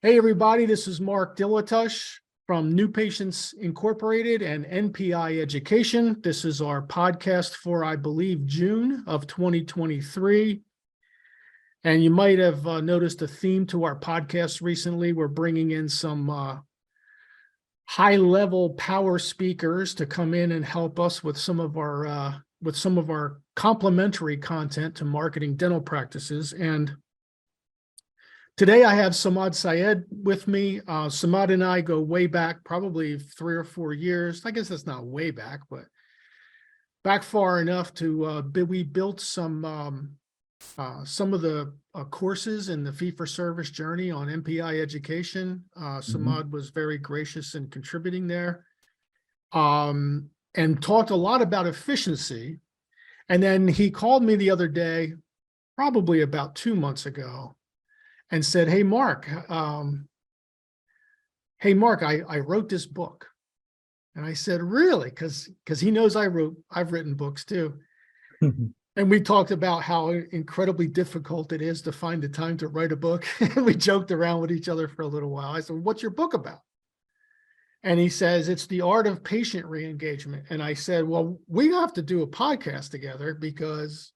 Hey, everybody, this is Mark Dilatush from New Patients Incorporated and NPI Education. This is our podcast for, I believe, June of 2023. And you might have noticed a theme to our podcast recently. We're bringing in some high-level power speakers to come in and help us with some of our complementary content to marketing dental practices. And today I have Syed with me. Syed and I go way back, probably 3 or 4 years. I guess that's not way back, but back far enough to we built some of the courses in the fee-for-service journey on MPI education. Syed was very gracious in contributing there, and talked a lot about efficiency. And then he called me the other day, probably about 2 months ago, and said, hey, Mark, I wrote this book. And I said, really? Because he knows I've written books too. And we talked about how incredibly difficult it is to find the time to write a book. We joked around with each other for a little while. I said, what's your book about? And he says, it's the art of patient re-engagement. And I said, well, we have to do a podcast together, because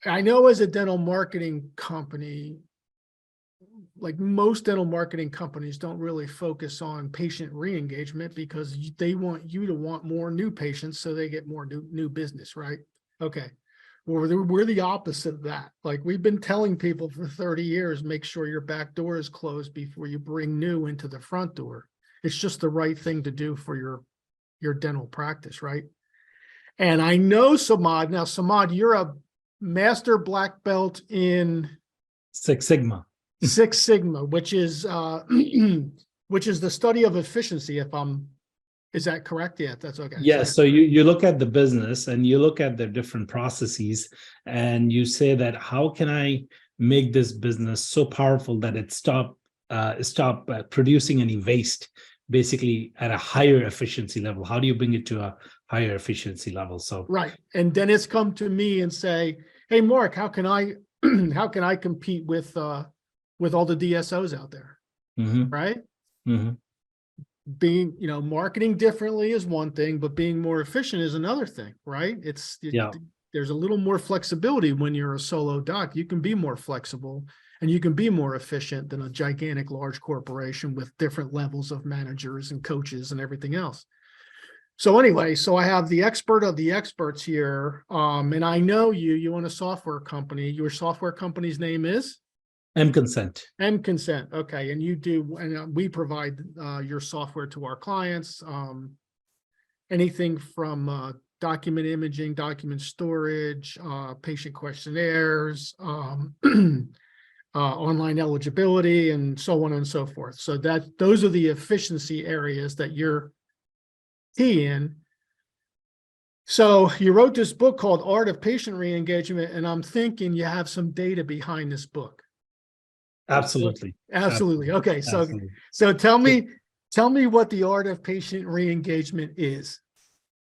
I know as a dental marketing company, like most dental marketing companies don't really focus on patient re-engagement because they want you to want more new patients so they get more new business, right? Okay. Well, we're the opposite of that. Like, we've been telling people for 30 years, make sure your back door is closed before you bring new into the front door. It's just the right thing to do for your dental practice, right? And I know Syed. Now, Syed, you're a master black belt in Six Sigma. Six Sigma, which is the study of efficiency. Is that correct? Yeah, that's okay. Yes. So you look at the business and you look at the different processes and you say that, how can I make this business so powerful that it stop producing any waste, basically at a higher efficiency level? How do you bring it to a higher efficiency level? So right. And then it's come to me and say, hey, Mark, how can I compete with all the DSOs out there? Right? Being, marketing differently is one thing, but being more efficient is another thing, right? There's a little more flexibility when you're a solo doc. You can be more flexible and you can be more efficient than a gigantic large corporation with different levels of managers and coaches and everything else. So anyway, I have the expert of the experts here. And I know you own a software company. Your software company's name is? mConsent. mConsent. Okay. And you do, and we provide your software to our clients. Anything from document imaging, document storage, patient questionnaires, online eligibility, and so on and so forth. So those are the efficiency areas that you're key in. So you wrote this book called Art of Patient Re-Engagement, and I'm thinking you have some data behind this book. Absolutely. Okay. Absolutely. So tell me what the art of patient re-engagement is.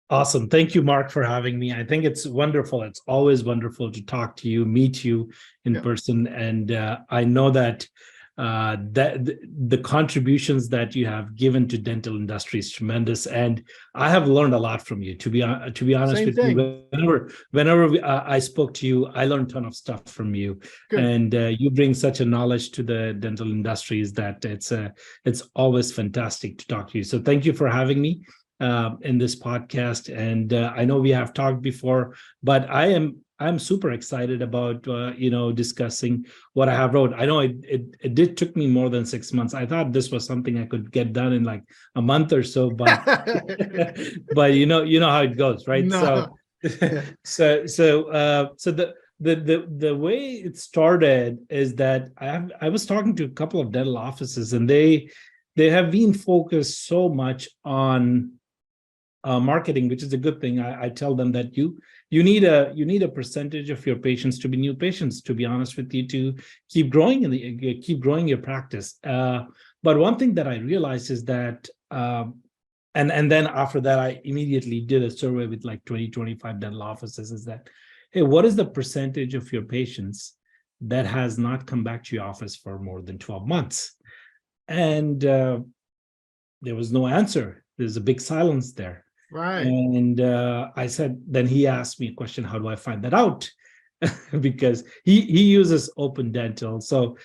Awesome. Thank you, Mark, for having me. I think it's wonderful. It's always wonderful to talk to you, meet you in person. And I know that the contributions that you have given to dental industry is tremendous, and I have learned a lot from you. To be honest with you, whenever I spoke to you, I learned a ton of stuff from you. Good. And you bring such a knowledge to the dental industries that it's always fantastic to talk to you. So thank you for having me in this podcast. And I know we have talked before, but I'm super excited about discussing what I have wrote. I know it did took me more than 6 months. I thought this was something I could get done in like a month or so, but but you know how it goes, right? No. So the way it started is that I was talking to a couple of dental offices, and they have been focused so much on marketing, which is a good thing. I tell them that you need a percentage of your patients to be new patients, to be honest with you, to keep growing keep growing your practice. But one thing that I realized is that, and then after that, I immediately did a survey with like 20-25 dental offices, is that, hey, what is the percentage of your patients that has not come back to your office for more than 12 months. And there was no answer. There's a big silence there. Right. And I said, then he asked me a question, how do I find that out? Because he uses Open Dental. So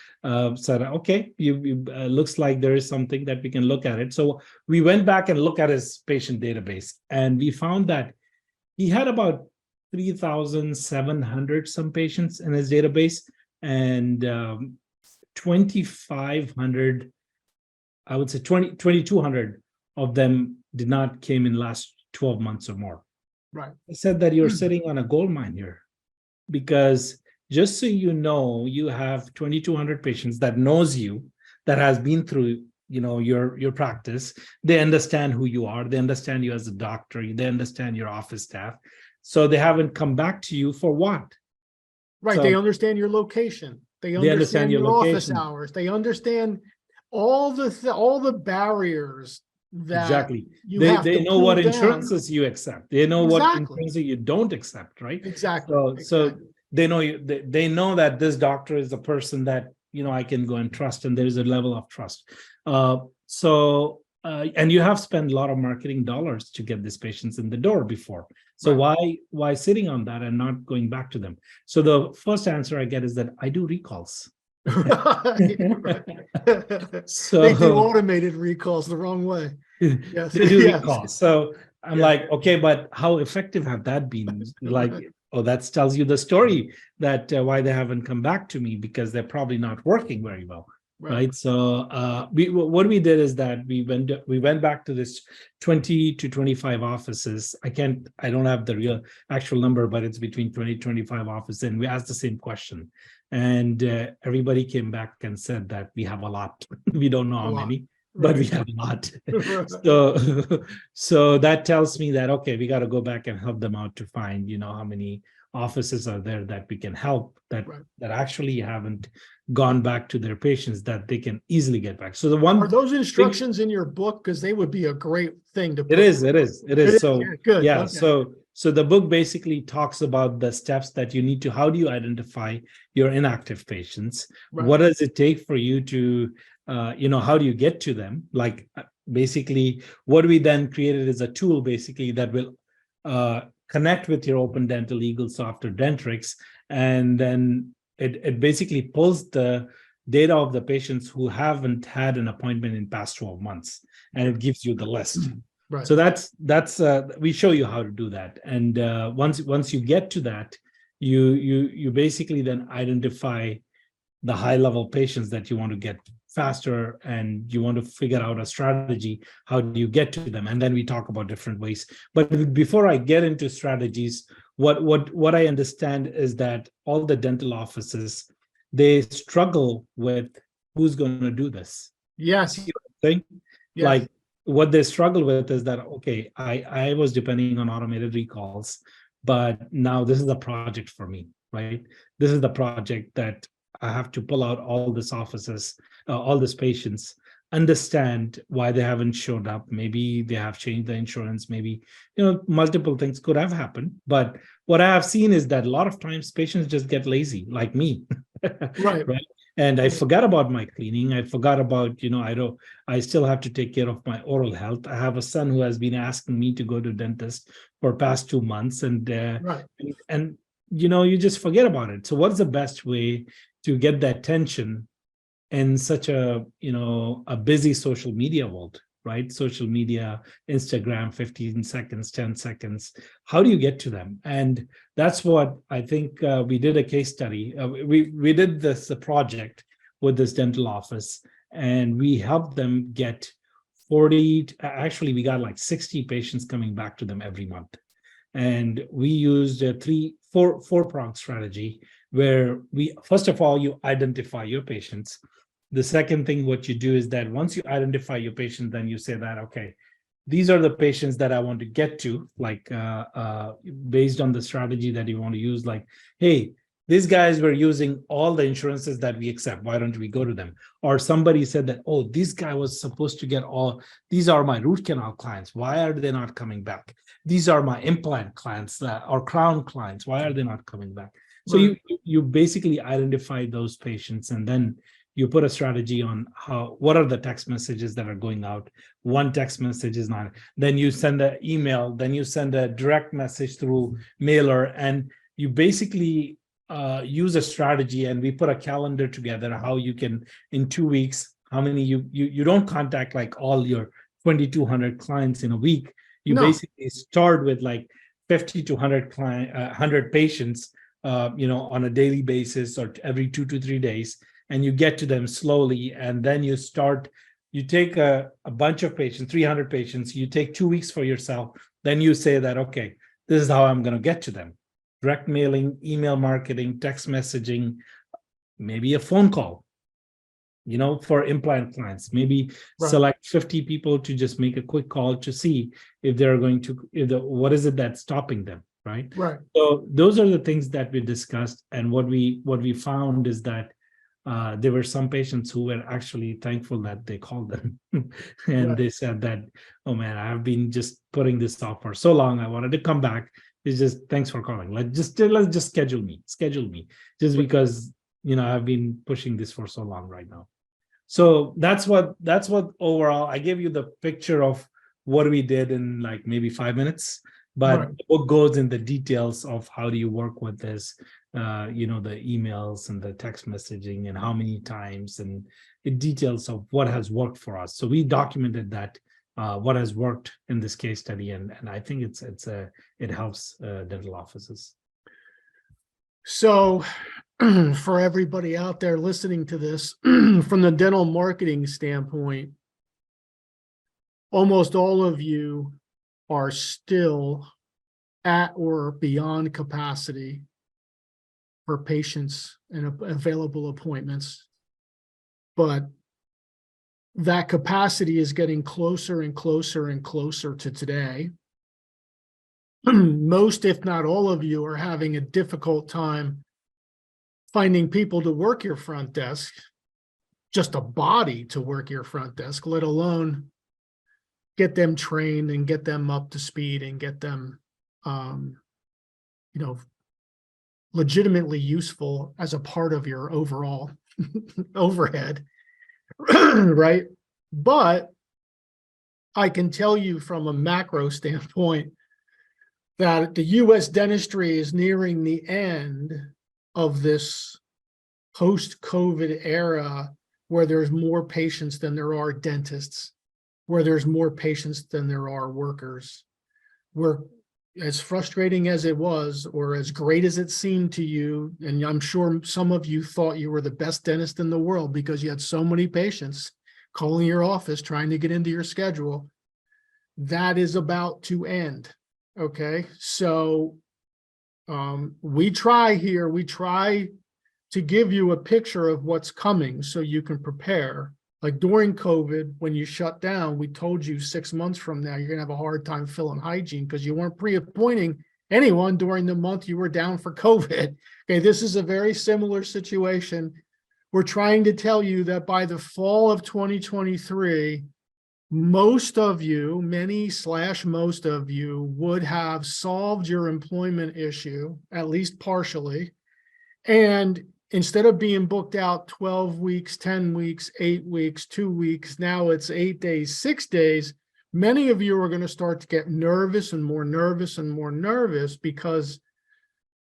said, okay, you looks like there is something that we can look at it. So we went back and looked at his patient database, and we found that he had about 3,700 some patients in his database, and 2,500, I would say 2,200 of them did not came in last 12 months or more. Right. I said that you're sitting on a gold mine here, because just so you know, you have 2,200 patients that knows you, that has been through, your practice. They understand who you are. They understand you as a doctor. They understand your office staff. So they haven't come back to you for what? Right. So they understand your location. They understand your office location. hours. They understand all the barriers that Exactly. you have They to know what pull down. insurances you accept. They know what Exactly. insurances you don't accept, right? Exactly. So Exactly. they know you. They know that this doctor is the person that I can go and trust, and there's a level of trust. And you have spent a lot of marketing dollars to get these patients in the door before. So Right. why sitting on that and not going back to them? So the first answer I get is that I do recalls. Right. So they do automated recalls the wrong way. Yes. they do Yes. recalls. So I'm Yeah. like, okay, but how effective have that been? Like, oh, that tells you the story that why they haven't come back to me, because they're probably not working very well. Right. So what we did is that we went back to this 20 to 25 offices. I don't have the real actual number, but it's between 20 to 25 offices. And we asked the same question. And everybody came back and said that we have a lot. We don't know how many, but we have a lot. So that tells me that, okay, we got to go back and help them out to find, how many offices are there that we can help that actually haven't gone back to their patients, that they can easily get back. So are those instructions in your book? Because they would be a great thing to put. It is. So yeah, good. Yeah. Okay. So the book basically talks about the steps that you need to, how do you identify your inactive patients? Right. What does it take for you to, how do you get to them? Like basically what we then created is a tool basically that will connect with your Open Dental Eaglesoft or Dentrix, and then it basically pulls the data of the patients who haven't had an appointment in past 12 months, and it gives you the list. Right. So that's we show you how to do that, and once you get to that, you basically then identify the high level patients that you want to get faster, and you want to figure out a strategy. How do you get to them? And then we talk about different ways. But before I get into strategies, what I understand is that all the dental offices, they struggle with who's going to do this. Yes. Thing? Yes. Like what they struggle with is that, okay, I was depending on automated recalls, but now this is a project for me, right? This is the project that I have to pull out all these offices, all these patients, understand why they haven't showed up. Maybe they have changed the insurance. Maybe, multiple things could have happened. But what I have seen is that a lot of times patients just get lazy, like me. Right. Right. And I forgot about my cleaning. I forgot about, I still have to take care of my oral health. I have a son who has been asking me to go to dentist for past 2 months, and you just forget about it. So what's the best way to get that attention in such a busy social media world, right? Social media, Instagram, 15 seconds, 10 seconds. How do you get to them? And that's what I think we did a case study. We did this project with this dental office, and we helped them get 40, actually we got like 60 patients coming back to them every month. And we used a four-pronged strategy, where first of all, you identify your patients. The second thing, what you do is that once you identify your patient, then you say that, okay, these are the patients that I want to get to, like based on the strategy that you want to use, like, hey, these guys were using all the insurances that we accept. Why don't we go to them? Or somebody said that, oh, this guy was supposed to get these are my root canal clients. Why are they not coming back? These are my implant clients or crown clients. Why are they not coming back? So Right. you basically identify those patients, and then you put a strategy on what are the text messages that are going out. One text message is not. Then you send an email. Then you send a direct message through mailer, and you basically use a strategy. And we put a calendar together how you can, in 2 weeks, how many you don't contact like all your 2,200 clients in a week. You No, basically start with like 50 to 100 patients, on a daily basis or every 2 to 3 days, and you get to them slowly. And then you take a bunch of patients, 300 patients, you take 2 weeks for yourself. Then you say that, okay, this is how I'm going to get to them. Direct mailing, email marketing, text messaging, maybe a phone call, for implant clients, maybe right, select 50 people to just make a quick call to see if they're going to, what is it that's stopping them, right? right. So those are the things that we discussed. And what we found is that there were some patients who were actually thankful that they called them. And Right. they said that, oh man, I've been just putting this off for so long. I wanted to come back. It's just, thanks for calling. Let's just schedule me just because, I've been pushing this for so long right now. So that's what overall I gave you the picture of what we did in like maybe 5 minutes, but Right. what goes in the details of how do you work with this, the emails and the text messaging and how many times, and the details of what has worked for us. So we documented that, what has worked in this case study, and I think it helps dental offices. So for everybody out there listening to this, from the dental marketing standpoint, almost all of you are still at or beyond capacity for patients and available appointments. But that capacity is getting closer and closer and closer to today. Most, if not all of you, are having a difficult time finding people to work your front desk, just a body to work your front desk, let alone get them trained and get them up to speed and get them, legitimately useful as a part of your overall overhead, right? But I can tell you from a macro standpoint that the U.S. dentistry is nearing the end of this post-COVID era where there's more patients than there are dentists, where there's more patients than there are workers, where, as frustrating as it was, or as great as it seemed to you, and I'm sure some of you thought you were the best dentist in the world because you had so many patients calling your office trying to get into your schedule, that is about to end. Okay, so we try to give you a picture of what's coming so you can prepare. Like during COVID, when you shut down, we told you 6 months from now, you're gonna have a hard time filling hygiene because you weren't pre-appointing anyone during the month you were down for COVID. Okay, this is a very similar situation. We're trying to tell you that by the fall of 2023, most of you, most of you, would have solved your employment issue, at least partially. And instead of being booked out 12 weeks, 10 weeks, 8 weeks, 2 weeks, now it's 8 days, 6 days. Many of you are going to start to get nervous and more nervous and more nervous because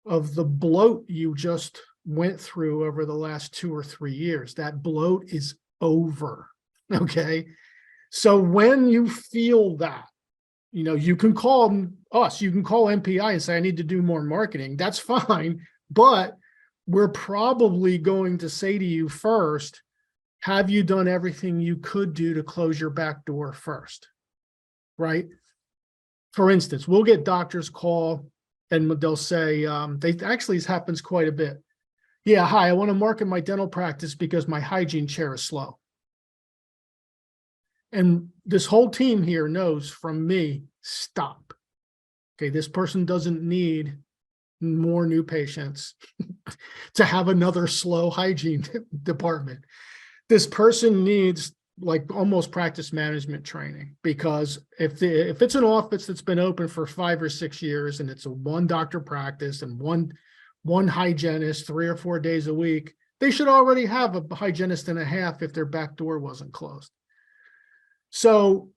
of the bloat you just went through over the last 2 or 3 years. That bloat is over. Okay. So when you feel that, you can call us, you can call MPI and say, I need to do more marketing. That's fine. But we're probably going to say to you first, have you done everything you could do to close your back door first? Right? For instance, we'll get doctors call and they'll say, this happens quite a bit. Yeah, hi, I want to market my dental practice because my hygiene chair is slow. And this whole team here knows from me, stop. Okay, this person doesn't need more new patients to have another slow hygiene department. This person needs like almost practice management training, because if it's an office that's been open for 5 or 6 years and it's a one doctor practice and one one hygienist 3 or 4 days a week, they should already have a hygienist and a half if their back door wasn't closed. So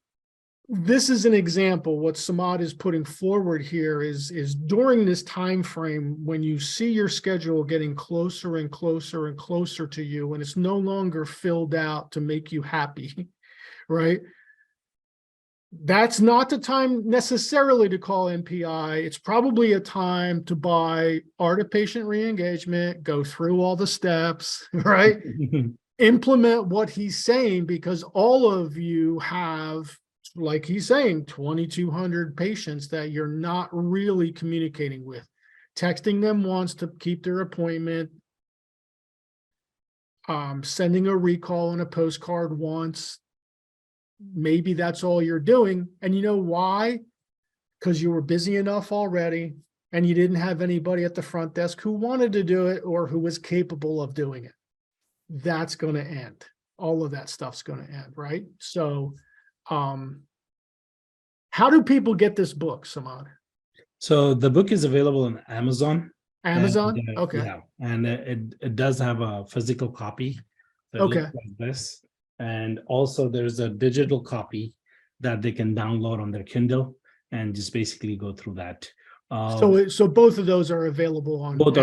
this is an example. What Samad is putting forward here is during this time frame, when you see your schedule getting closer and closer and closer to you, and it's no longer filled out to make you happy, right? That's not the time necessarily to call MPI. It's probably a time to buy Art of Patient Reengagement, go through all the steps, right? Implement what he's saying, because all of you have, like he's saying, 2,200 patients that you're not really communicating with. Texting them once to keep their appointment, sending a recall and a postcard once. Maybe that's all you're doing. And you know why? Because you were busy enough already and you didn't have anybody at the front desk who wanted to do it or who was capable of doing it. That's going to end. All of that stuff's going to end, right? So how do people get this book, Samad? So the book is available on Amazon. Amazon? And, Okay. Yeah, and it does have a physical copy. So it Okay. looks like this. And also there's a digital copy that they can download on their Kindle and just basically go through that. So both of those are available on both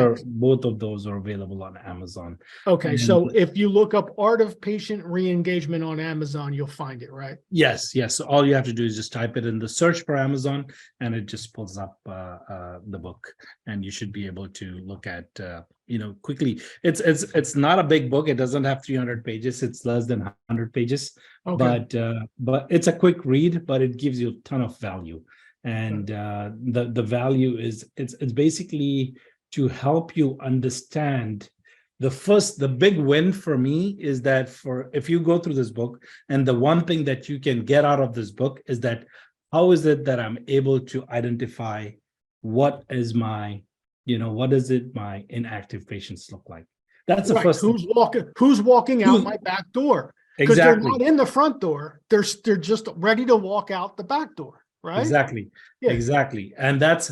of those are available on Amazon. Okay, And so if you look up Art of Patient Reengagement on Amazon, you'll find it, right? yes. So all you have to do is just type it in the search for Amazon, and it just pulls up the book, and you should be able to look at quickly. It's not a big book. It doesn't have 300 pages. It's less than 100 pages. Okay. But it's a quick read, but it gives you a ton of value. And the value is it's basically to help you understand. The big win for me is that if you go through this book, and the one thing that you can get out of this book is that how is it that I'm able to identify what is my inactive patients look like. That's the first thing. Who's walking out my back door? Because they're not in the front door. They're just ready to walk out the back door. Right? Exactly. Yeah. Exactly. And that's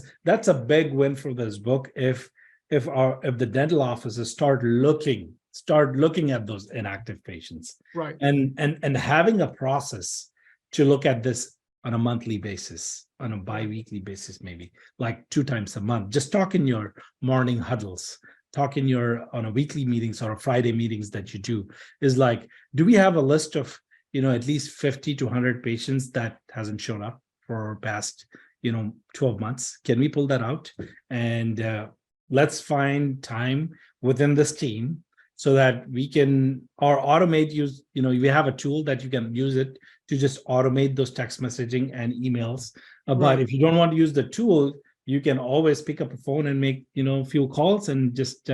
a big win for this book. If the dental offices start looking at those inactive patients, right, and having a process to look at this on a monthly basis, on a bi-weekly basis, maybe like 2 times a month, just talk in your morning huddles, talk on a weekly meetings or a Friday meetings that you do, is like, do we have a list of at least 50 to 100 patients that hasn't shown up for past 12 months? Can we pull that out? And let's find time within this team so that we can automate we have a tool that you can use it to just automate those text messaging and emails. But if you don't want to use the tool, you can always pick up a phone and make a few calls and just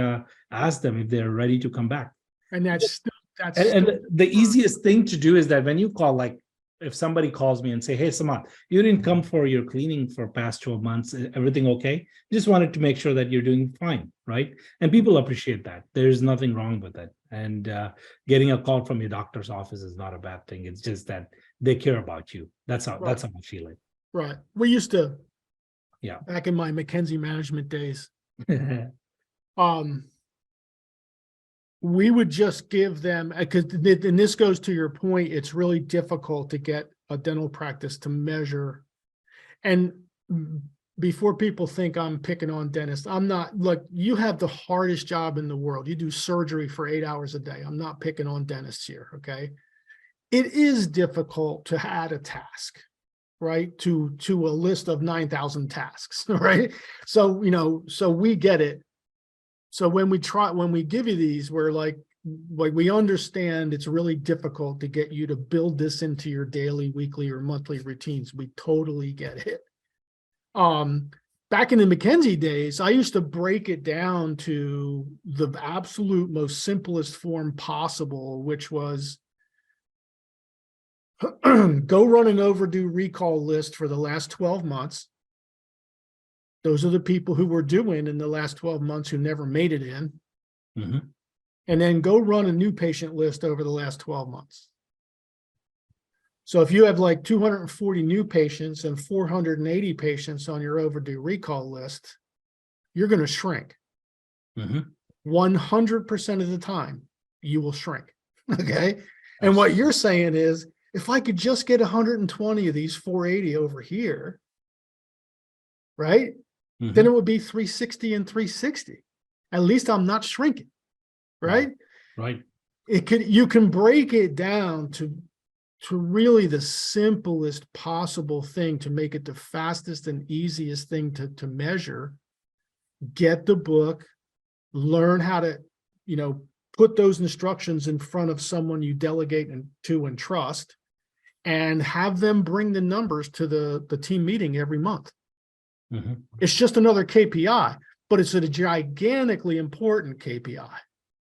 ask them if they're ready to come back. And that's the easiest thing to do is that when you call, like if somebody calls me and say, hey, Samad, you didn't come for your cleaning for past 12 months. Everything okay? Just wanted to make sure that you're doing fine, right? And people appreciate that. There's nothing wrong with it. And getting a call from your doctor's office is not a bad thing. It's just that they care about you. That's how I feel it. Right. We used to, yeah, back in my McKinsey management days, we would just give them, because and this goes to your point, it's really difficult to get a dental practice to measure. And before people think I'm picking on dentists, I'm not. Look, you have the hardest job in the world. You do surgery for 8 hours a day. I'm not picking on dentists here, okay? It is difficult to add a task, right, to a list of 9,000 tasks, right? So, so we get it. So when we give you these, we're like we understand it's really difficult to get you to build this into your daily, weekly, or monthly routines. We totally get it. Back in the McKinsey days, I used to break it down to the absolute most simplest form possible, which was go run an overdue recall list for the last 12 months. Those are the people who were due in the last 12 months who never made it in. Mm-hmm. And then go run a new patient list over the last 12 months. So if you have like 240 new patients and 480 patients on your overdue recall list, you're going to shrink. Mhm. 100% of the time, you will shrink. Okay. And what you're saying is, if I could just get 120 of these 480 over here, right? Then Mhm. it would be 360 and 360. At least I'm not shrinking, right? Right. You can break it down to really the simplest possible thing to make it the fastest and easiest thing to measure. Get the book, learn how to, put those instructions in front of someone you delegate and trust, and have them bring the numbers to the team meeting every month. Mhm. It's just another KPI, but it's a gigantically important KPI,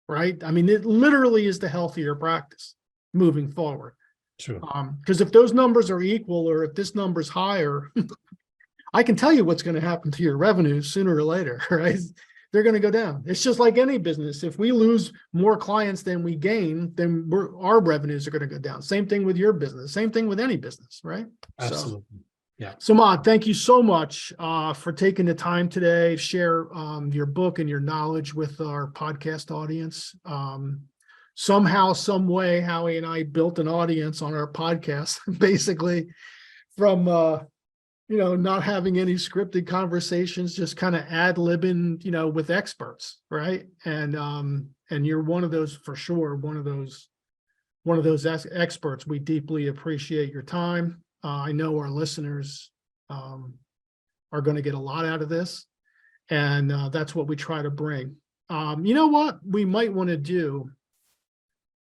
right? I mean, it literally is the healthier practice moving forward. True. Because if those numbers are equal, or if this number's higher, I can tell you what's going to happen to your revenues sooner or later, right? They're going to go down. It's just like any business. If we lose more clients than we gain, then our revenues are going to go down. Same thing with your business. Same thing with any business, right? Absolutely. Yeah. Samad, thank you so much for taking the time today to share your book and your knowledge with our podcast audience. Somehow, some way, Howie and I built an audience on our podcast, basically from not having any scripted conversations, just kind of ad-libbing, with experts, right? And you're one of those, for sure, one of those experts. We deeply appreciate your time. I know our listeners are going to get a lot out of this, and that's what we try to bring. You know what we might want to do?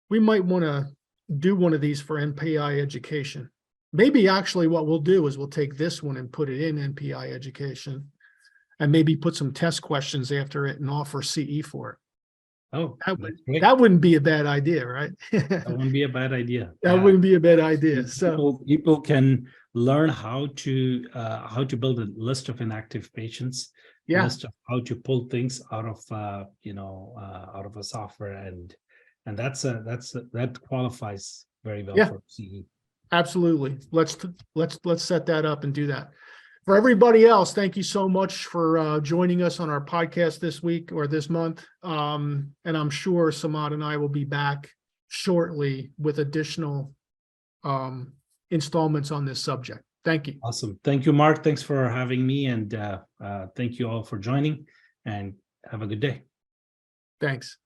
We might want to do one of these for NPI education. Maybe actually what we'll do is we'll take this one and put it in NPI education, and maybe put some test questions after it and offer CE for it. Oh, that wouldn't be a bad idea, right? That wouldn't be a bad idea. That Yeah. wouldn't be a bad idea. So People can learn how to build a list of inactive patients, yeah, list of how to pull things out of out of a software, and that qualifies very well yeah, for CE. absolutely. Let's set that up and do that. For everybody else, thank you so much for joining us on our podcast this week or this month. And I'm sure Samad and I will be back shortly with additional installments on this subject. Thank you. Awesome. Thank you, Mark. Thanks for having me, and thank you all for joining, and have a good day. Thanks.